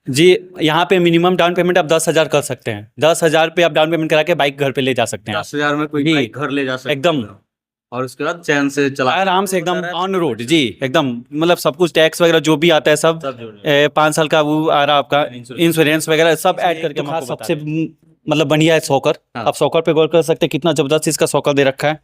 जी, यहाँ पे minimum down payment आप 10,000 कर सकते हैं। 10,000 पे आप डाउन पेमेंट करा के बाइक घर पे ले जा सकते हैं। 10,000 में कोई जी, बाइक घर ले जा सकते एकदम हैं और उसके बाद चैन से चला आराम से एकदम ऑन रोड। जी एकदम, मतलब सब कुछ टैक्स वगैरह जो भी आता है सब, सब जोड़ के। 5 साल का वो आ रहा आपका इंश्योरेंस वगैरह सब इसमें ऐड एक करके तो हम खास आपको बता सबसे मतलब बढ़िया है सॉकर। हाँ। आप सॉकर पे गौर कर सकते हैं, कितना जबरदस्त इसका सॉकर दे रखा है।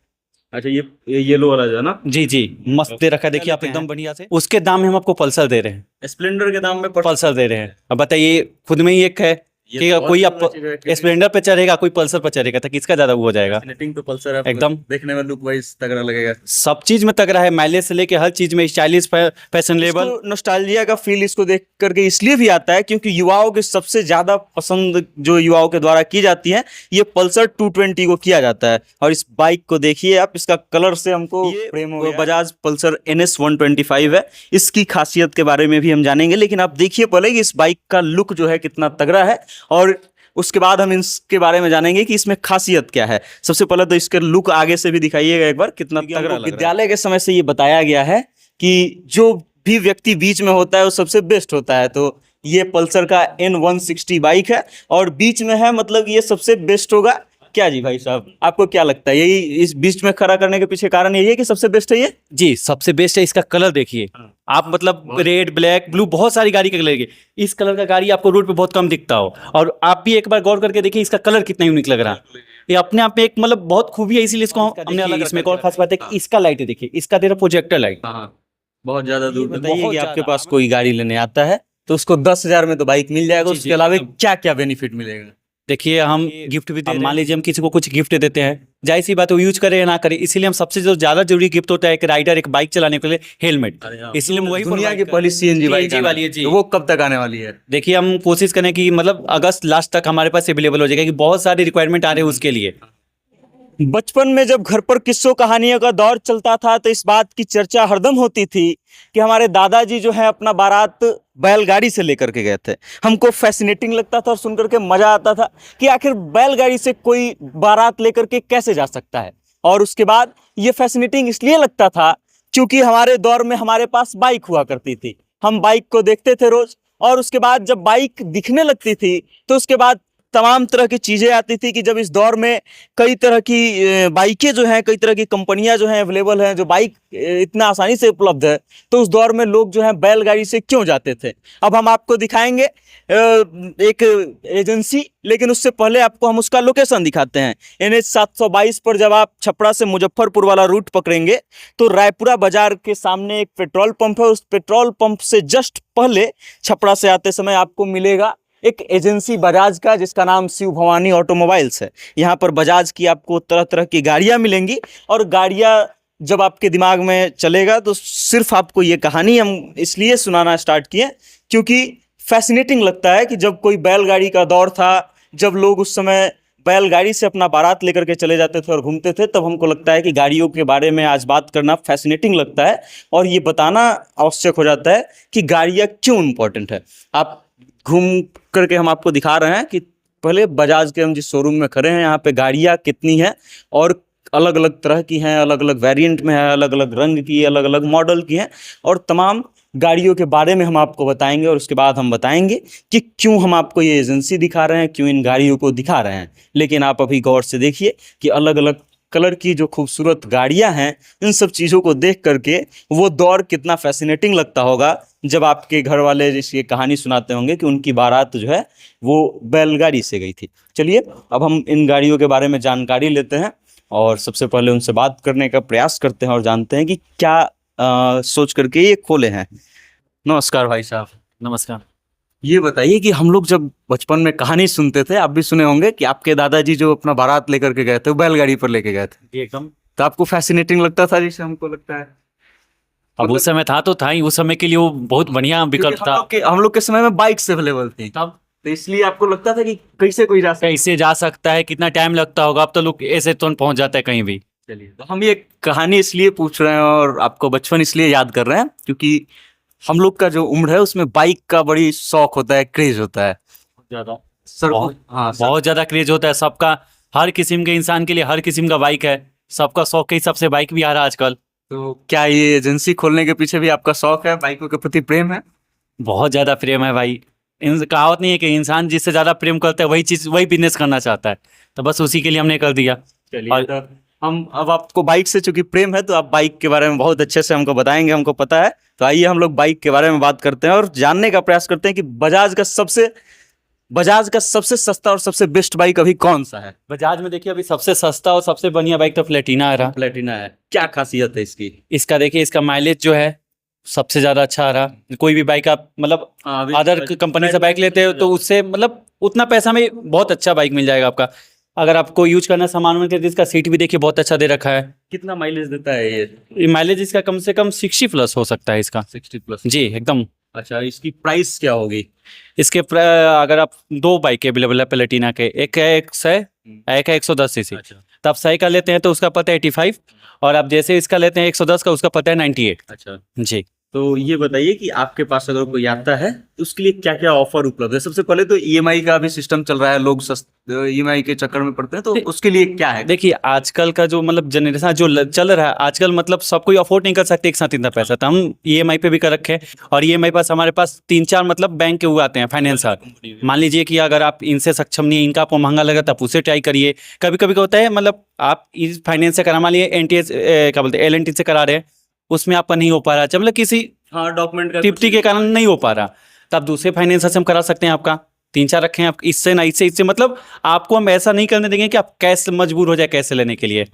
अच्छा, ये येलो वाला जो है ना, जी जी, मस्त दे रखा है, देखिए आप एकदम बढ़िया से। उसके दाम में हम आपको पल्सर दे रहे हैं, स्प्लेंडर के दाम में पल्सर दे रहे हैं। अब बताइए, खुद में ही एक है ये कि तो बहुत कोई आप अच्छी है, क्योंकि स्प्लेंडर पे चढ़ेगा, कोई पल्सर पे चढ़ेगा, तो किसका ज्यादा वो हो जाएगा। fascinating तो पल्सर है, एकदम देखने में लुक वाइज तगड़ा लगेगा। सब चीज में तगड़ा है, माइलेज से लेके हर चीज में स्टाइलिश, फैशनेबल। इसको नॉस्टैल्जिया का फील इसको देख करके इसलिए भी आता है क्योंकि युवाओं के सबसे ज्यादा पसंद जो युवाओं के द्वारा की जाती है, ये पल्सर 220 को किया जाता है। और इस बाइक को देखिए आप, इसका कलर से हमको प्रेम हो गया। बजाज पल्सर NS 125 है। इसकी खासियत के बारे में भी हम जानेंगे, लेकिन आप देखिए पहले कि इस बाइक का लुक जो है कितना तगड़ा है, और उसके बाद हम इसके बारे में जानेंगे कि इसमें खासियत क्या है। सबसे पहले तो इसके लुक आगे से भी दिखाइएगा एक बार, कितना तगड़ा लग रहा है। विद्यालय के समय से ये बताया गया है कि जो भी व्यक्ति बीच में होता है वो सबसे बेस्ट होता है, तो ये पल्सर का N160 बाइक है और बीच में है, मतलब ये सबसे बेस्ट होगा। क्या जी भाई साहब, आपको क्या लगता है, यही इस बीच में खड़ा करने के पीछे कारण यही है कि सबसे बेस्ट है ये? जी सबसे बेस्ट है। इसका कलर देखिए आप, मतलब रेड, ब्लैक, ब्लू, बहुत सारी गाड़ी के कलर के, इस कलर का गाड़ी आपको रोड पे बहुत कम दिखता हो। और आप भी एक बार गौर करके देखिए, इसका कलर कितना यूनिक लग रहा है। ये अपने आप में एक मतलब बहुत खूबी है, इसीलिए इसको हमने अलग। इसमें एक और खास बात है कि इसका लाइट देखिए, इसका दे रहा प्रोजेक्टर लाइट। बहुत ज्यादा दूर। बताइए बहुत कि आपके ज्यादा। पास कोई गाड़ी लेने आता है तो उसको 10,000 में तो बाइक मिल जाएगा, जी, उसके जी, अलावा एकदम। क्या क्या बेनिफिट मिलेगा? देखिए हम गिफ्ट भी दे रहे हैं। मान लीजिए हम किसी को कुछ गिफ्ट देते हैं, जाहिर सी बात है वो यूज करे या ना करे, इसीलिए हम सबसे जो ज्यादा जरूरी गिफ्ट होता है एक राइडर, एक बाइक चलाने के लिए हेलमेट, इसलिए हम वही दुनिया की provide पहली CNG CNG बाइक वाली है जी। तो वो कब तक आने वाली है? देखिए हम कोशिश करें कि मतलब अगस्त लास्ट तक हमारे पास अवेलेबल हो जाएगा, कि बहुत सारी रिक्वायरमेंट आ रहे हैं उसके लिए। बचपन में जब घर पर किस्सों कहानियों का दौर चलता था तो इस बात की चर्चा हरदम होती थी कि हमारे दादाजी जो है अपना बारात बैलगाड़ी से लेकर के गए थे। हमको फैसिनेटिंग लगता था और सुनकर के मजा आता था कि आखिर बैलगाड़ी से कोई बारात लेकर के कैसे जा सकता है। और उसके बाद ये फैसिनेटिंग इसलिए लगता था क्योंकि हमारे दौर में हमारे पास बाइक हुआ करती थी, हम बाइक को देखते थे रोज, और उसके बाद जब बाइक दिखने लगती थी तो उसके बाद तमाम तरह की चीजें आती थी कि जब इस दौर में कई तरह की बाइकें जो हैं, कई तरह की कंपनियां जो हैं अवेलेबल हैं, जो बाइक इतना आसानी से उपलब्ध है, तो उस दौर में लोग जो हैं बैलगाड़ी से क्यों जाते थे। अब हम आपको दिखाएंगे एक एजेंसी, लेकिन उससे पहले आपको हम उसका लोकेशन दिखाते हैं। NH 722 पर जब आप छपरा से मुजफ्फरपुर वाला रूट पकड़ेंगे तो रायपुरा बाजार के सामने एक पेट्रोल पंप है। उस पेट्रोल पंप से जस्ट पहले छपरा से आते समय आपको मिलेगा एक एजेंसी बजाज का, जिसका नाम शिव भवानी ऑटोमोबाइल्स है। यहाँ पर बजाज की आपको तरह तरह की गाड़ियाँ मिलेंगी, और गाड़ियाँ जब आपके दिमाग में चलेगा तो सिर्फ आपको ये कहानी हम इसलिए सुनाना स्टार्ट किए क्योंकि फैसिनेटिंग लगता है कि जब कोई बैलगाड़ी का दौर था, जब लोग उस समय बैलगाड़ी से अपना बारात लेकर के चले जाते थे और घूमते थे, तब हमको लगता है कि गाड़ियों के बारे में आज बात करना फैसिनेटिंग लगता है और ये बताना आवश्यक हो जाता है कि गाड़ियाँ क्यों इंपॉर्टेंट है। आप घूम करके हम आपको दिखा रहे हैं कि पहले बजाज के हम जिस शोरूम में खड़े हैं, यहाँ पे गाड़ियाँ कितनी हैं और अलग अलग तरह की हैं, अलग अलग वेरिएंट में है, अलग अलग रंग की, अलग अलग मॉडल की हैं, और तमाम गाड़ियों के बारे में हम आपको बताएंगे। और उसके बाद हम बताएंगे कि क्यों हम आपको ये एजेंसी दिखा रहे हैं, क्यों इन गाड़ियों को दिखा रहे हैं। लेकिन आप अभी गौर से देखिए कि अलग अलग कलर की जो खूबसूरत गाड़ियां हैं, इन सब चीज़ों को देख करके वो दौर कितना फैसिनेटिंग लगता होगा जब आपके घर वाले जैसे ये कहानी सुनाते होंगे कि उनकी बारात जो है वो बैलगाड़ी से गई थी। चलिए अब हम इन गाड़ियों के बारे में जानकारी लेते हैं और सबसे पहले उनसे बात करने का प्रयास करते हैं और जानते हैं कि क्या सोच करके ये खोले हैं। नमस्कार भाई साहब। नमस्कार। ये बताइए कि हम लोग जब बचपन में कहानी सुनते थे, आप भी सुने होंगे कि आपके दादाजी जो अपना बारात लेकर के गए थे वो बैलगाड़ी पर लेके गए थे, एकदम। तो आपको फैसिनेटिंग लगता था जैसे हमको लगता है? अब उस समय था तो था ही, उस समय के लिए वो बहुत बढ़िया विकल्प था। हम लोग के समय में बाइक्स अवेलेबल थी तब तो इसलिए आपको लगता था कि कैसे कोई रास्ता। कैसे जा सकता है, कितना टाइम लगता होगा, अब तो लोग ऐसे तुरंत पहुंच जाता है कहीं भी। चलिए, तो हम ये कहानी इसलिए पूछ रहे हैं और आपको बचपन इसलिए याद कर रहे हैं क्योंकि हम लोग का जो उम्र है उसमें बाइक का बड़ी शौक होता है, क्रेज होता है ज्यादा। सर। हाँ, बहुत ज्यादा क्रेज होता है सबका, हर किस्म के इंसान के लिए हर किस्म का बाइक है, सबका शौक के हिसाब से बाइक भी आ रहा है आजकल। तो क्या ये एजेंसी खोलने के पीछे भी आपका शौक है, बाइकों के प्रति प्रेम है? बहुत ज्यादा प्रेम है भाई। कहावत नहीं है कि इंसान जिससे ज्यादा प्रेम करता है वही चीज वही बिजनेस करना चाहता है, तो बस उसी के लिए हमने कर दिया। चलिए, और तो हम अब आपको बाइक से चूंकि प्रेम है तो आप बाइक के बारे में बहुत अच्छे से हमको बताएंगे, हमको पता है। तो आइए हम लोग बाइक के बारे में बात करते हैं और जानने का प्रयास करते हैं कि बजाज का सबसे सस्ता और सबसे बेस्ट बाइक अभी कौन सा है। बजाज में देखिए अभी सबसे सस्ता और सबसे बढ़िया बाइक तो प्लेटिना आ रहा। प्लेटिना है, क्या खासियत है इसकी? इसका देखिए इसका माइलेज जो है सबसे ज्यादा अच्छा आ रहा। कोई भी बाइक आप मतलब अदर कंपनी से बाइक लेते हो तो उससे मतलब उतना पैसा में बहुत अच्छा बाइक मिल जाएगा आपका। अगर आपको यूज करना सामान में तो इसका सीट भी देखिए बहुत अच्छा दे रखा है। कितना माइलेज देता है ये? माइलेज इसका कम से कम 60 प्लस हो सकता है इसका। 60 प्लस जी एकदम। अच्छा, इसकी प्राइस क्या होगी? इसके अगर आप दो बाइक अवेलेबल है प्लेटिना के, एक है 100, एक है 110 सीसी। अच्छा, तो आप 100 का लेते हैं तो उसका पड़ता है 85, और आप जैसे इसका लेते हैं 110 का उसका पड़ता है 98। अच्छा, जी। तो ये बताइए कि आपके पास अगर कोई आता है तो उसके लिए क्या क्या ऑफर उपलब्ध है? सबसे पहले तो ईएमआई का भी सिस्टम चल रहा है, लोग ईएमआई के चक्कर में पड़ते हैं, तो उसके लिए क्या है? देखिए आजकल का जो मतलब जनरेशन जो चल रहा है आजकल, मतलब सब कोई अफोर्ड नहीं कर सकते एक साथ इतना पैसा, तो हम ईएमआई पे भी कर रखे हैं। और ईएमआई पास हमारे पास 3-4 मतलब बैंक के हुए आते हैं फाइनेंसर। मान लीजिए कि अगर आप इनसे सक्षम नहीं है, इनका आपको महंगा लगा तो आप उससे ट्राई करिए। कभी कभी क्या होता है मतलब आप इस फाइनेंस से करा, मान लीजिए एनटीएस क्या बोलते हैं एलएनटी से करा रहे हैं, उसमें आपका नहीं हो पा रहा, मतलब किसी हाँ, डॉक्यूमेंट का टिप्टी के कारण नहीं हो पा रहा, तो आप दूसरे फाइनेंसर से हम करा सकते हैं। आपका 3-4 रखे हैं आप, इससे ना इससे मतलब आपको हम ऐसा नहीं करने देंगे कि आप कैश मजबूर हो जाए कैसे लेने के लिए,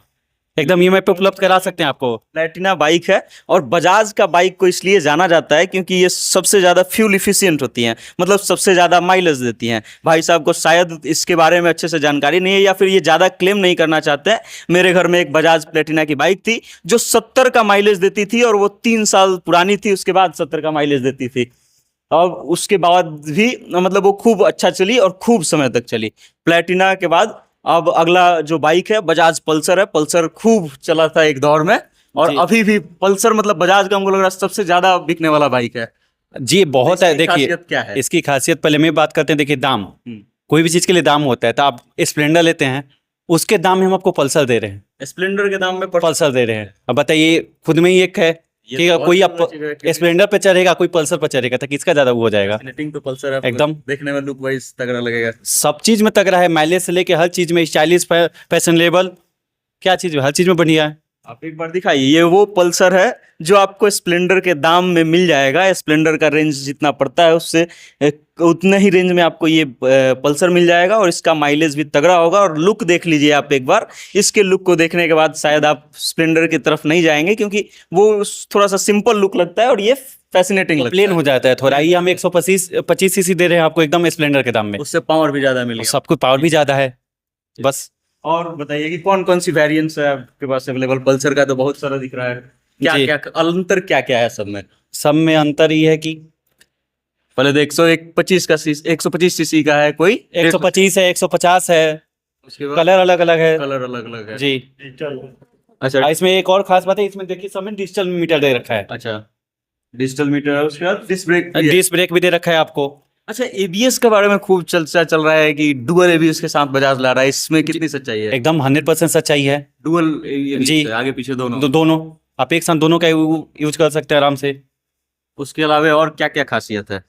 एकदम ईएमआई पे उपलब्ध करा सकते हैं आपको। प्लेटिना बाइक है और बजाज का बाइक को इसलिए जाना जाता है क्योंकि ये सबसे ज़्यादा फ्यूल इफिशिएंट होती हैं, मतलब सबसे ज़्यादा माइलेज देती हैं। भाई साहब को शायद इसके बारे में अच्छे से जानकारी नहीं है या फिर ये ज़्यादा क्लेम नहीं करना चाहते हैं। मेरे घर में एक बजाज प्लेटिना की बाइक थी जो 70 का माइलेज देती थी और वो 3 साल पुरानी थी, उसके बाद 70 का माइलेज देती थी। और उसके बाद भी मतलब वो खूब अच्छा चली और खूब समय तक चली। प्लेटिना के बाद अब अगला जो बाइक है बजाज पल्सर है। पल्सर खूब चला था एक दौर में, और जी। अभी भी पल्सर मतलब बजाज का हमको लग रहा है सबसे ज्यादा बिकने वाला बाइक है। जी बहुत है। इसकी देखिए खासियत क्या है? इसकी खासियत पहले में बात करते हैं। देखिए दाम, कोई भी चीज़ के लिए दाम होता है, तो आप स्प्लेंडर लेते हैं उसके दाम में हम आपको पल्सर दे रहे हैं, स्प्लेंडर के दाम में पल्सर दे रहे हैं। अब बताइए खुद में ही एक है ये कि तो बहुत कोई आप अच्छी बात है। स्प्लेंडर पे चढ़ेगा कोई पल्सर पे चढ़ेगा, तो किसका ज्यादा वो हो जाएगा? Fascinating तो पल्सर है, एकदम। देखने में लुक वाइज तगड़ा लगेगा। सब चीज में तगड़ा है, माइलेज से लेके हर चीज में, स्टाइलिश फैशनेबल, क्या चीज में हर चीज में बढ़िया है। आप एक बार दिखाइए, ये वो पल्सर है जो आपको स्प्लेंडर के दाम में मिल जाएगा। स्प्लेंडर का रेंज जितना पड़ता है उससे उतने ही रेंज में आपको ये पल्सर मिल जाएगा, और इसका माइलेज भी तगड़ा होगा। और लुक देख लीजिए आप एक बार, इसके लुक को देखने के बाद शायद आप स्प्लेंडर की तरफ नहीं जाएंगे क्योंकि वो थोड़ा सा सिंपल लुक लगता है और ये फैसिनेटिंग लगता प्लेन है। हो जाता है थोड़ा। ये हम 125 सीसी दे रहे हैं आपको एकदम स्प्लेंडर के दाम में, उससे पावर भी ज्यादा मिलेगा, सब कुछ पावर भी ज्यादा है बस। और बताइए कि कौन कौन सी वेरिएंट्स है आपके पास अवेलेबल? पल्सर का तो बहुत सारा दिख रहा है, क्या जी। क्या अंतर क्या क्या है सब में? सब में अंतर ये है कि पहले तो 125 सीसी का है, कोई 125 है, 150 है, उसके बाद कलर अलग अलग है। कलर अलग अलग है जी। अच्छा इसमें एक और खास बात है, इसमें देखिए सब में डिजिटल मीटर दे रखा है। अच्छा, डिजिटल मीटर है, उसके बाद डिस्क ब्रेक भी है। डिस्क ब्रेक भी दे रखा है आपको। अच्छा, एबीएस के बारे में खूब चर्चा चल रहा है कि डुअल एबीएस के साथ बजाज ला रहा है, इसमें कितनी सच्चाई है? एकदम 100% सच्चाई है। डुअल जी। आगे पीछे दोनों? दोनों आप एक साथ दोनों का यूज कर सकते हैं आराम से। उसके अलावा और क्या क्या खासियत है?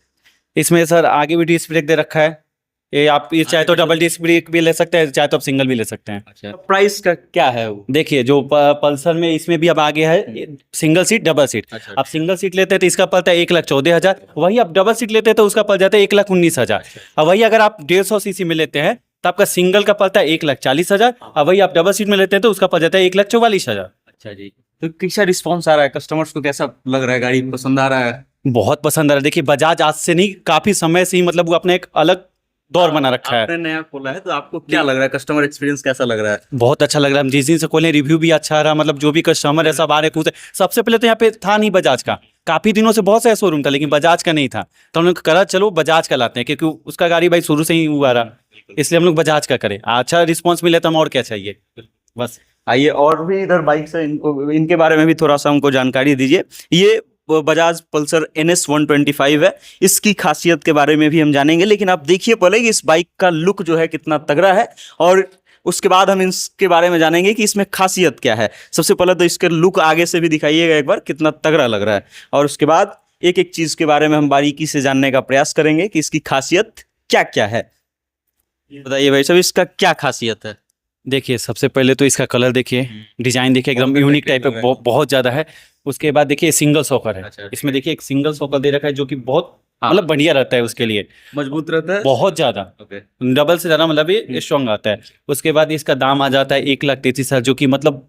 इसमें सर आगे भी डिस्क ब्रेक दे रखा है। ये आप ये चाहे तो डबल डिस्क ब्रेक भी ले सकते हैं, चाहे तो आप सिंगल भी ले सकते हैं। अच्छा, प्राइस का क्या है वो? देखिए जो पल्सर में इसमें भी अब आगे है सिंगल सीट डबल सीट। अच्छा, आप सिंगल सीट लेते हैं तो इसका पड़ता है 1,14,000, वही आप डबल सीट लेते हैं तो उसका पड़ जाता है 1,19,000। और वही अगर आप 150 सीसी में लेते हैं तो आपका सिंगल का पड़ता है 1,40,000, और वही आप डबल सीट में लेते हैं तो उसका पड़ जाता है 1,44,000। अच्छा जी, तो कैसा रिस्पॉन्स आ रहा है? कस्टमर्स को कैसा लग रहा है? गाड़ी पसंद आ रहा है? बहुत पसंद आ रहा है। देखिए बजाज आज से नहीं काफी समय से ही मतलब वो अपने एक अलग दौर बना रखा है। आपने नया खोला है तो आपको क्या लग रहा है? कस्टमर एक्सपीरियंस कैसा लग रहा है? बहुत अच्छा लग रहा है। हम जिस दिन से खोले रिव्यू भी अच्छा रहा, मतलब जो भी कस्टमर है सब आ रहे पूछे। सबसे पहले तो यहाँ पे था नहीं बजाज का, काफी दिनों से बहुत सारे शोरूम था लेकिन बजाज का नहीं था, तो हम लोग करा चलो बजाज का लाते हैं क्योंकि उसका गाड़ी भाई शुरू से ही हुआ रहा, इसलिए हम लोग बजाज का करें। अच्छा रिस्पॉन्स मिले तो हम और क्या चाहिए बस। आइए और भी इधर बाइक से इनके बारे में भी थोड़ा सा हमको जानकारी दीजिए। ये बजाज पल्सर NS 125 है, इसकी खासियत के बारे में भी हम जानेंगे, लेकिन आप देखिए पहले कि इस बाइक का लुक जो है कितना तगड़ा है, और उसके बाद हम इसके बारे में जानेंगे कि इसमें खासियत क्या है। सबसे पहले तो इसके लुक आगे से भी दिखाइएगा एक बार, कितना तगड़ा लग रहा है, और उसके बाद एक एक चीज के बारे में हम बारीकी से जानने का प्रयास करेंगे कि इसकी खासियत क्या क्या है। बताइए भाई साहब, इसका क्या खासियत है? देखिए सबसे पहले तो इसका कलर देखिए, डिजाइन देखिए, एकदम बहुत यूनिक टाइप attractive है, लग रहा है। बहुत ज्यादा है। उसके बाद देखिए सिंगल सॉकर है। अच्छा, इसमें देखिए एक सिंगल सॉकर दे रखा है जो कि बहुत हाँ। मतलब बढ़िया रहता है उसके लिए, मजबूत रहता है। बहुत ज्यादा, ओके। डबल से ज्यादा मतलब ये स्ट्रॉन्ग आता है। उसके बाद इसका दाम आ जाता है 1,33,000, जो कि मतलब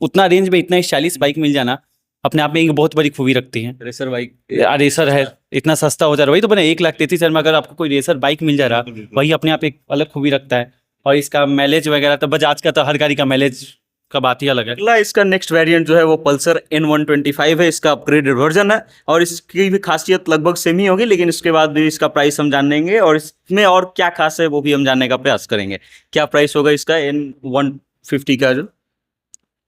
उतना रेंज में इतना स्टाइलिश बाइक मिल जाना अपने आप में एक बहुत बड़ी खूबी रखती है। Racer bike. रेसर है, इतना सस्ता हो जा रहा है, वही तो बने 1,33,000 में अगर आपको कोई रेसर बाइक मिल जा रहा, वही अपने आप एक अलग खूबी रखता है। और इसका माइलेज वगैरह तो बजाज का तो हर गाड़ी का माइलेज का बात ही अलग है। अगला इसका नेक्स्ट वेरिएंट जो है वो पल्सर N125 है। इसका अपग्रेडेड वर्जन है और इसकी भी खासियत लगभग सेम ही होगी, लेकिन इसके बाद भी इसका प्राइस हम जानेंगे और इसमें और क्या खास है वो भी हम जानने का प्रयास करेंगे। क्या प्राइस होगा इसका N150 का जो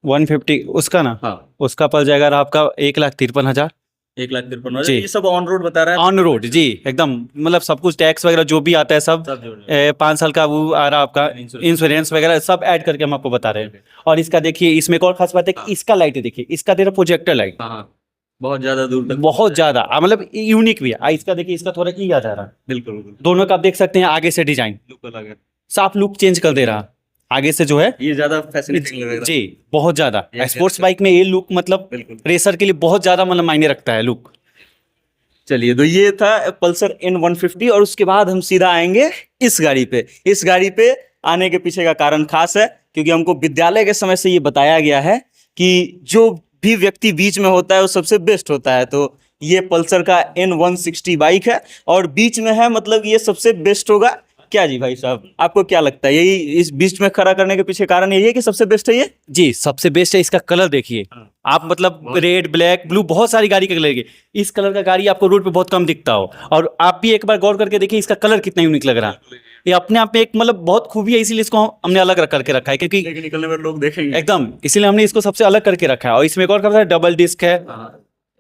150 उसका ना, हाँ उसका पड़ जाएगा आपका 1,53,000 1,53,000 जी। ये सब ऑन रोड बता रहा है। ऑन रोड जी, एकदम मतलब सब कुछ टैक्स वगैरह जो भी आता है सब, सब जोड़ रहे 5 साल का वो आ रहा आपका इंश्योरेंस वगैरह सब ऐड करके हम आपको बता रहे हैं। और इसका देखिए इसमें एक और खास बात है कि इसका लाइट है, देखिए इसका दे रहा प्रोजेक्टर लाइट, हाँ हाँ, बहुत ज्यादा दूर तक बहुत ज्यादा मतलब यूनिक भी है। इसका देखिए इसका थोड़ा ई आ जा रहा है, बिल्कुल बिल्कुल दोनों का आप देख सकते हैं, आगे से डिजाइन लुक अलग है। साफ लुक चेंज कर दे रहा आगे से जो है ये ज्यादा फैसिनेटिंग लग रहा है। जी, बहुत ज्यादा। ये स्पोर्ट्स बाइक में ये लुक मतलब बिल्कुल। रेसर के लिए बहुत ज्यादा मतलब मायने रखता है लुक। चलिए, तो ये था पल्सर N150 और उसके बाद हम सीधा आएंगे इस गाड़ी पे। इस गाड़ी पे आने के पीछे का कारण खास है, क्योंकि हमको विद्यालय के समय से ये बताया गया है कि जो भी व्यक्ति बीच में होता है वो सबसे बेस्ट होता है। तो ये पल्सर का N160 बाइक है और बीच में है, मतलब ये सबसे बेस्ट होगा। क्या जी भाई साहब, आपको क्या लगता है यही इस बीच में खड़ा करने के पीछे कारण यही है कि सबसे बेस्ट है ये? जी सबसे बेस्ट है। इसका कलर देखिए आप, मतलब रेड ब्लैक ब्लू बहुत सारी गाड़ी का कलर है, इस कलर का गाड़ी आपको रोड पे बहुत कम दिखता हो। और आप भी एक बार गौर करके देखिए इसका कलर कितना यूनिक लग रहा है। ये अपने आप में एक मतलब बहुत खूबी है, इसीलिए इसको हमने अलग रख करके रखा है, क्योंकि लेकिन निकलने में लोग देखेंगे एकदम इसीलिए हमने इसको सबसे अलग करके रखा है। और इसमें एक और खास है, डबल डिस्क है,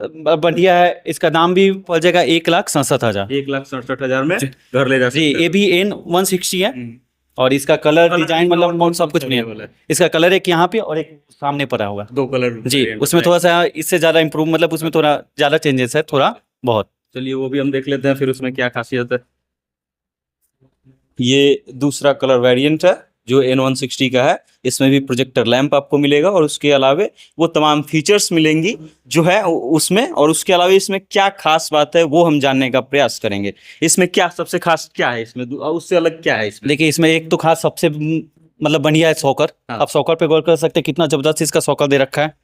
बढ़िया है। इसका दाम भी पड़ जाएगा 1,67,000 1,67,000 में घर ले जा जी। सकते ये भी N160 है और इसका कलर डिजाइन मतलब सब कुछ नहीं है। इसका कलर एक यहाँ पे और एक सामने पड़ा होगा दो कलर जी, उसमें थोड़ा सा इससे ज्यादा इम्प्रूव, मतलब उसमें थोड़ा ज्यादा चेंजेस है, थोड़ा बहुत। चलिए वो भी हम देख लेते हैं फिर उसमें क्या खासियत है। ये दूसरा कलर वेरिएंट है जो N160 का है। इसमें भी प्रोजेक्टर लैंप आपको मिलेगा और उसके अलावे वो तमाम फीचर्स मिलेंगी जो है उसमें। और उसके अलावा इसमें क्या खास बात है वो हम जानने का प्रयास करेंगे। इसमें क्या सबसे खास क्या है इसमें, उससे अलग क्या है इसमें? देखिए इसमें एक तो खास सबसे मतलब बढ़िया है सॉकर। हाँ। आप सॉकर पे गौर कर सकते हैं, कितना जबरदस्त इसका सॉकर दे रखा है।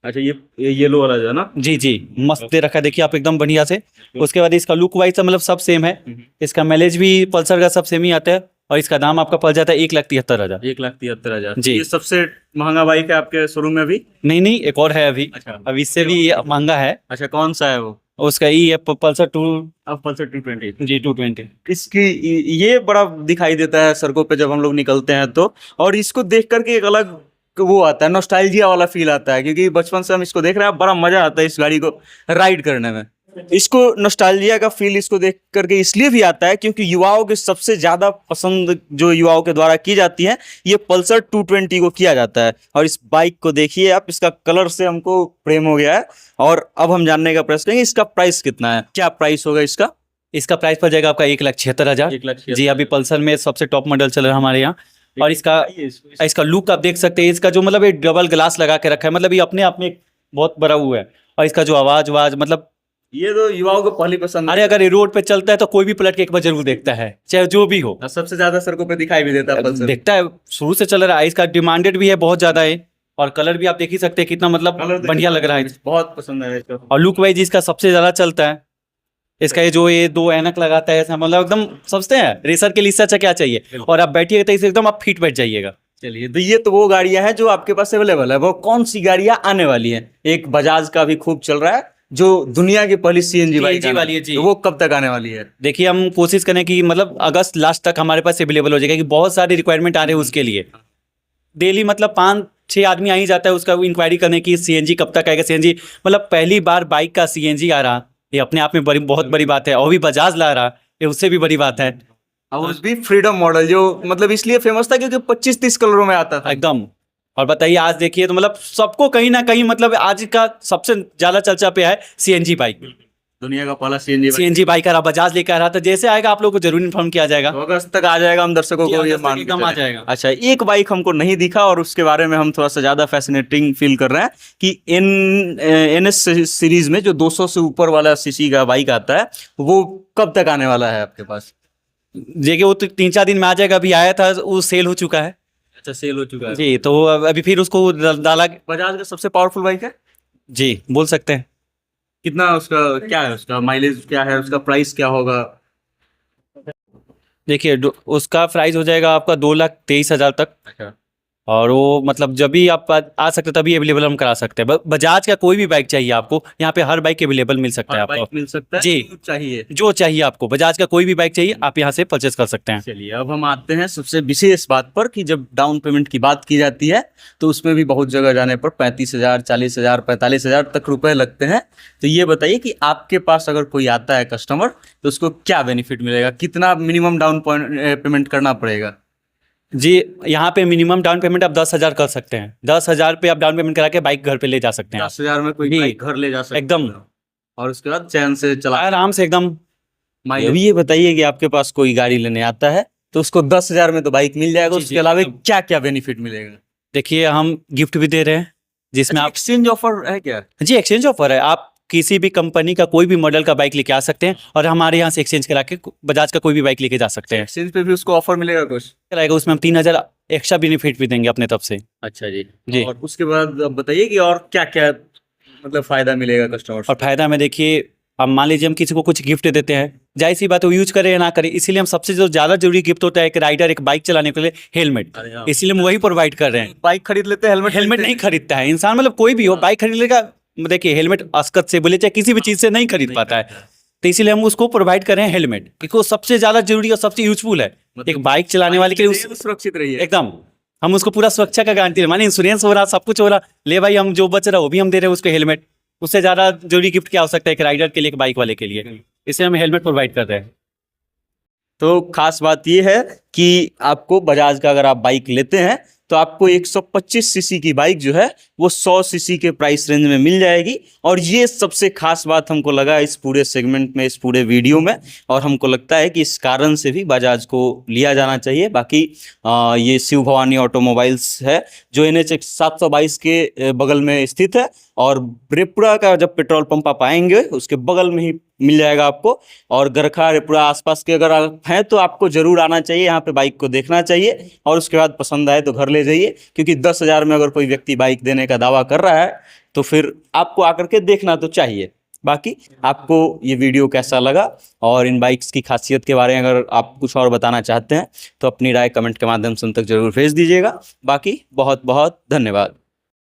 अच्छा, ये येलो वाला जो है ना? जी जी, मस्त दे रखा है, देखिए आप एकदम बढ़िया से। उसके बाद इसका लुक वाइज मतलब सब सेम है। इसका माइलेज भी पल्सर का सब सेम ही आता है और इसका दाम आपका पड़ जाता है 1,73,000 1,73,000 जी। ये सबसे महंगा बाइक है आपके शोरूम में अभी? नहीं नहीं, एक और है अभी। अच्छा। अब इससे भी ये महंगा है। अच्छा, कौन सा है वो? उसका ई है पल्सर 2 अब पल्सर 220 जी 220। इसकी ये बड़ा दिखाई देता है सड़कों पे जब हम लोग निकलते हैं तो, और इसको देख करके एक अलग वो आता है, नॉस्टैल्जिया वाला फील आता है, क्योंकि बचपन से हम इसको देख रहे हैं। बड़ा मजा आता है इस गाड़ी को राइड करने में। इसको नॉस्टैल्जिया का फील इसको देख करके इसलिए भी आता है क्योंकि युवाओं के सबसे ज्यादा पसंद जो युवाओं के द्वारा की जाती है ये पल्सर 220 को किया जाता है। और इस बाइक को देखिए आप, इसका कलर से हमको प्रेम हो गया है। और अब हम जानने का प्रयास करेंगे इसका प्राइस कितना है, क्या प्राइस होगा इसका? इसका प्राइस पड़ जाएगा आपका 1,76,000 1,76,000 जी। अभी पल्सर में सबसे टॉप मॉडल चल रहा है हमारे यहाँ। और इसका लुक आप देख सकते हैं, इसका जो मतलब ये डबल ग्लास लगा के रखा है, मतलब ये अपने आप में एक बहुत बड़ा हुआ है। और इसका जो आवाज मतलब ये तो युवाओं को पहली पसंद है। अरे अगर ये रोड पे चलता है तो कोई भी पलट के एक बार जरूर देखता है, चाहे जो भी हो। सबसे ज्यादा सड़कों पे दिखाई भी देता है पल्सर। देखता है, शुरू से चल रहा है। इसका डिमांडेड भी है बहुत ज्यादा है और कलर भी आप देख ही सकते हैं कितना मतलब बढ़िया लग रहा है, बहुत पसंद है इसको। और लुक वाइज इसका सबसे ज्यादा चलता है। इसका ये जो ये 2 ऐनक लगाता है ऐसा, मतलब एकदम समझते हैं रेसर के लिए इससे अच्छा क्या चाहिए। और आप बैठिएगा तो इसे एकदम आप फिट बैठ जाइएगा। चलिए, तो ये तो वो गाड़ियां हैं जो आपके पास अवेलेबल है। वो कौन सी गाड़ियां आने वाली हैं? एक बजाज का भी खूब चल रहा है जो दुनिया की पहली सीएनजी बाइक वाली है जी। तो वो कब तक आने वाली है? देखिए हम कोशिश करें कि मतलब अगस्त लास्ट तक हमारे पास अवेलेबल हो जाएगा, कि बहुत सारे रिक्वायरमेंट आ रहे हैं उसके लिए। डेली मतलब 5-6 आदमी आ ही जाता है उसका इंक्वायरी करने की सीएनजी कब तक आएगा। सीएनजी मतलब पहली बार बाइक का सीएनजी आ रहा, ये अपने आप में बहुत बड़ी बात है। और भी बजाज ला रहा, ये उससे भी बड़ी बात है। और उस भी फ्रीडम मॉडल जो मतलब इसलिए फेमस था क्योंकि 25-30 कलरों में आता था एकदम। और बताइए आज देखिए तो मतलब सबको कहीं ना कहीं मतलब आज का सबसे ज्यादा चर्चा पे है सीएनजी बाइक। दुनिया का पहला सीएनजी सीएनजी बाइक आ रहा, बजाज लेकर आ रहा, तो जैसे आएगा आप लोगों को जरूर इन्फॉर्म किया जाएगा। तो अगस्त तक आ जाएगा, हम दर्शकों जी, को ये अगस्त तक मान के एकदम आ चलें। जाएगा। अच्छा, एक बाइक हमको नहीं दिखा और उसके बारे में हम थोड़ा सा ज्यादा फैसिनेटिंग फील कर रहे हैं कि एनएस सीरीज में जो 200 से ऊपर वाला सीसी का बाइक आता है वो कब तक आने वाला है आपके पास? देखिए वो तो 3-4 दिन में आ जाएगा, अभी आया था वो सेल हो चुका है। अच्छा, सेल हो चुका है जी, तो अभी फिर उसको डाला। बजाज का सबसे पावरफुल बाइक है? जी, बोल सकते हैं। कितना उसका, क्या है उसका माइलेज, क्या है उसका प्राइस, क्या होगा? देखिए उसका प्राइस हो जाएगा आपका 2,23,000 तक। अच्छा, और वो मतलब जब भी आप आ सकते तभी अवेलेबल हम करा सकते हैं। बजाज का कोई भी बाइक चाहिए आपको, यहाँ पे हर बाइक अवेलेबल मिल सकता है बाइक आपको। मिल सकता है जी, चाहिए जो चाहिए आपको, बजाज का कोई भी बाइक चाहिए आप यहाँ से परचेस कर सकते हैं। चलिए, अब हम आते हैं सबसे विशेष बात पर कि जब डाउन पेमेंट की बात की जाती है तो उसमें भी बहुत जगह जाने पर 35,000, 40,000, 45,000 तक रुपए लगते हैं। तो ये बताइए कि आपके पास अगर कोई आता है कस्टमर तो उसको क्या बेनिफिट मिलेगा, कितना मिनिमम डाउन पेमेंट करना पड़ेगा? जी, यहाँ पे मिनिमम डाउन पेमेंट आप 10,000 कर सकते हैं। 10,000 पे आप डाउन पेमेंट करा के बाइक घर पे ले जा सकते हैं आप। 10,000 में कोई जी, बाइक घर ले जा सकता एकदम है और उसके बाद चैन से चला। आराम से एकदम। अभी ये बताइए कि आपके पास कोई गाड़ी लेने आता है तो उसको 10,000 में तो बाइक मिल जाएगा, जी, उसके जी, अलावा एकदम। क्या क्या बेनिफिट मिलेगा? देखिए हम गिफ्ट भी दे रहे हैं जिसमें आप। एक्सचेंज ऑफर है क्या? जी, एक्सचेंज ऑफर है। आप किसी भी कंपनी का कोई भी मॉडल का बाइक लेके आ सकते हैं और हमारे यहाँ से एक्सचेंज करा के बजाज का कोई भी बाइक लेके जा सकते हैं। एक्सचेंज पे भी उसको ऑफर मिलेगा कुछ? कराएगा उसमें हम 3,000 एक्स्ट्रा बेनिफिट भी देंगे अपने तरफ से। अच्छा जी। जी। और उसके बाद अब बताइए कि और क्या क्या मतलब फायदा मिलेगा कस्टमर और फायदा में देखिए, अब मान लीजिए हम किसी को कुछ गिफ्ट देते हैं, जाहिर सी बात है वो यूज करे या ना करे, इसीलिए हम सबसे जो ज्यादा जरूरी गिफ्ट होता है एक राइडर, एक बाइक चलाने के लिए हेलमेट, अरे हाँ। इसीलिए हम वही प्रोवाइड कर रहे हैं। बाइक खरीद लेते हैं, हेलमेट नहीं खरीदता है इंसान, मतलब कोई भी हो बाइक खरीद लेगा। देखिए हेलमेट असकत से बोले चाहे किसी भी चीज से नहीं खरीद पाता है, तो इसीलिए हम उसको प्रोवाइड कर रहे हैं हेलमेट, क्योंकि वो सबसे ज्यादा जरूरी और सबसे यूजफुल है एक बाइक चलाने वाले के लिए। सुरक्षित रहिए एकदम हम उसको पूरा सुरक्षा का गारंटी माने, इंश्योरेंस हो रहा, सब कुछ हो रहा, ले भाई हम जो बच रहा वो भी हम दे रहे हैं उसको हेलमेट। उससे ज्यादा जरूरी गिफ्ट क्या हो सकता है एक राइडर के लिए, एक बाइक वाले के लिए, इसलिए हम हेलमेट प्रोवाइड कर रहे हैं। तो खास बात ये है कि आपको बजाज का अगर आप बाइक लेते हैं तो आपको 125 सीसी की बाइक जो है वो 100 सीसी के प्राइस रेंज में मिल जाएगी। और ये सबसे खास बात हमको लगा इस पूरे सेगमेंट में, इस पूरे वीडियो में, और हमको लगता है कि इस कारण से भी बजाज को लिया जाना चाहिए। बाकी ये शिव भवानी ऑटोमोबाइल्स है जो NH 722 के बगल में स्थित है, और रेपुरा का जब पेट्रोल पंप आप आएंगे उसके बगल में ही मिल जाएगा आपको। और गरखा रेपुरा आसपास के अगर आप हैं तो आपको जरूर आना चाहिए, यहाँ पे बाइक को देखना चाहिए और उसके बाद पसंद आए तो घर ले जाइए, क्योंकि 10,000 में अगर कोई व्यक्ति बाइक देने का दावा कर रहा है तो फिर आपको आकर के देखना तो चाहिए। बाकी आपको ये वीडियो कैसा लगा और इन बाइक्स की खासियत के बारे में अगर आप कुछ और बताना चाहते हैं तो अपनी राय कमेंट के माध्यम से उन तक जरूर भेज दीजिएगा। बाकी बहुत बहुत धन्यवाद।